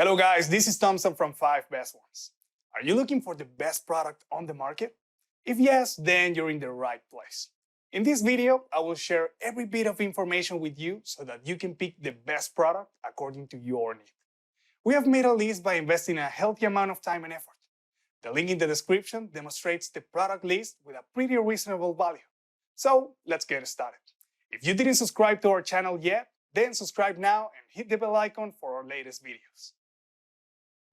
Hello guys, this is Thompson from 5 Best Ones. Are you looking for the best product on the market? If yes, then you're in the right place. In this video, I will share every bit of information with you so that you can pick the best product according to your need. We have made a list by investing a healthy amount of time and effort. The link in the description demonstrates the product list with a pretty reasonable value. So let's get started. If you didn't subscribe to our channel yet, then subscribe now and hit the bell icon for our latest videos.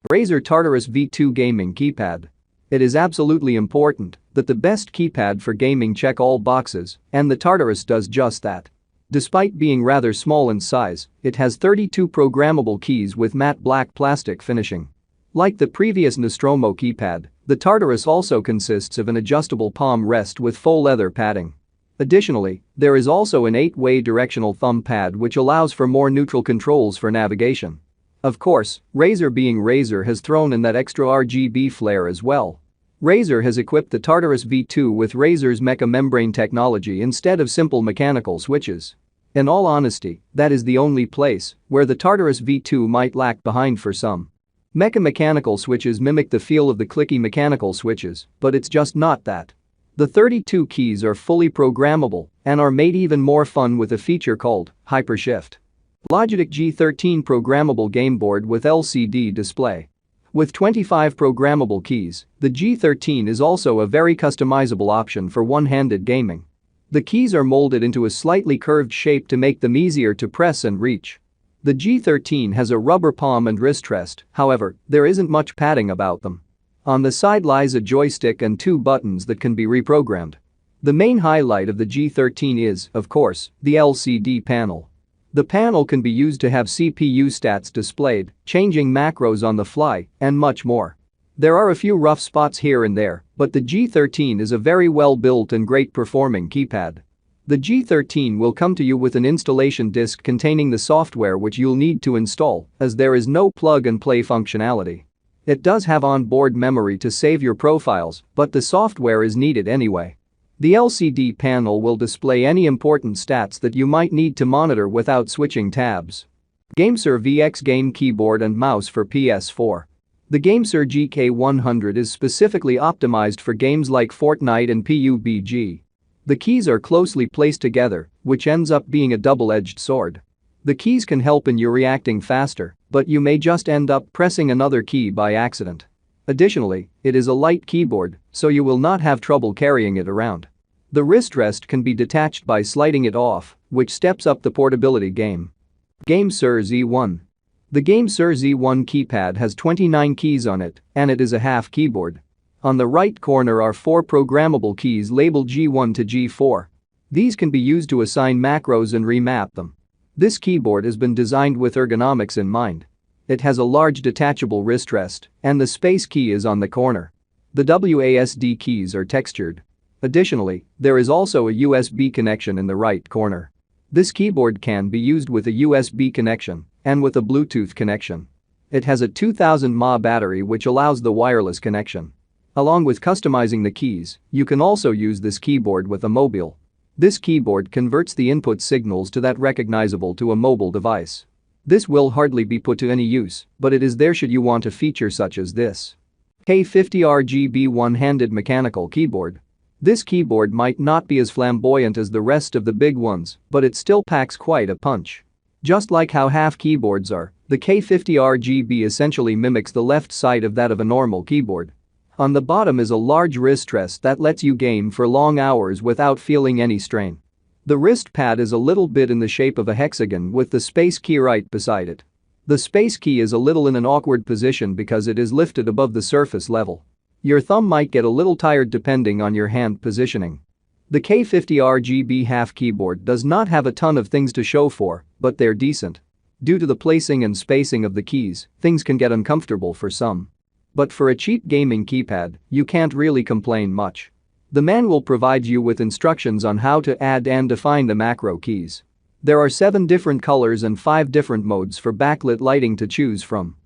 Razer Tartarus V2 Gaming Keypad. It is absolutely important that the best keypad for gaming check all boxes, and the Tartarus does just that. Despite being rather small in size, it has 32 programmable keys with matte black plastic finishing. Like the previous Nostromo keypad, the Tartarus also consists of an adjustable palm rest with faux leather padding. Additionally, there is also an 8-way directional thumb pad which allows for more neutral controls for navigation. Of course, Razer being Razer has thrown in that extra RGB flair as well. Razer has equipped the Tartarus V2 with Razer's mecha membrane technology instead of simple mechanical switches. In all honesty, that is the only place where the Tartarus V2 might lag behind for some. Mecha mechanical switches mimic the feel of the clicky mechanical switches, but it's just not that. The 32 keys are fully programmable and are made even more fun with a feature called Hypershift. Logitech G13 programmable game board with LCD display. With 25 programmable keys, the G13 is also a very customizable option for one-handed gaming. The keys are molded into a slightly curved shape to make them easier to press and reach. The G13 has a rubber palm and wrist rest, however, there isn't much padding about them. On the side lies a joystick and 2 buttons that can be reprogrammed. The main highlight of the G13 is, of course, the LCD panel. The panel can be used to have CPU stats displayed, changing macros on the fly, and much more. There are a few rough spots here and there, but the G13 is a very well-built and great-performing keypad. The G13 will come to you with an installation disc containing the software which you'll need to install, as there is no plug-and-play functionality. It does have onboard memory to save your profiles, but the software is needed anyway. The LCD panel will display any important stats that you might need to monitor without switching tabs. GameSir VX Game Keyboard and Mouse for PS4. The GameSir GK100 is specifically optimized for games like Fortnite and PUBG. The keys are closely placed together, which ends up being a double-edged sword. The keys can help in you reacting faster, but you may just end up pressing another key by accident. Additionally, it is a light keyboard, so you will not have trouble carrying it around. The wrist rest can be detached by sliding it off, which steps up the portability game. GameSir Z1. The GameSir Z1 keypad has 29 keys on it, and it is a half keyboard. On the right corner are 4 programmable keys labeled G1 to G4. These can be used to assign macros and remap them. This keyboard has been designed with ergonomics in mind. It has a large detachable wrist rest, and the space key is on the corner. The WASD keys are textured. Additionally, there is also a USB connection in the right corner. This keyboard can be used with a USB connection and with a Bluetooth connection. It has a 2000 mAh battery which allows the wireless connection. Along with customizing the keys, you can also use this keyboard with a mobile. This keyboard converts the input signals to that recognizable to a mobile device. This will hardly be put to any use, but it is there should you want a feature such as this. K50 RGB one-handed mechanical keyboard. This keyboard might not be as flamboyant as the rest of the big ones, but it still packs quite a punch. Just like how half keyboards are, the K50 RGB essentially mimics the left side of that of a normal keyboard. On the bottom is a large wrist rest that lets you game for long hours without feeling any strain. The wrist pad is a little bit in the shape of a hexagon with the space key right beside it. The space key is a little in an awkward position because it is lifted above the surface level. Your thumb might get a little tired depending on your hand positioning. The K50 RGB half keyboard does not have a ton of things to show for, but they're decent. Due to the placing and spacing of the keys, things can get uncomfortable for some. But for a cheap gaming keypad, you can't really complain much. The man will provide you with instructions on how to add and define the macro keys. There are 7 different colors and 5 different modes for backlit lighting to choose from.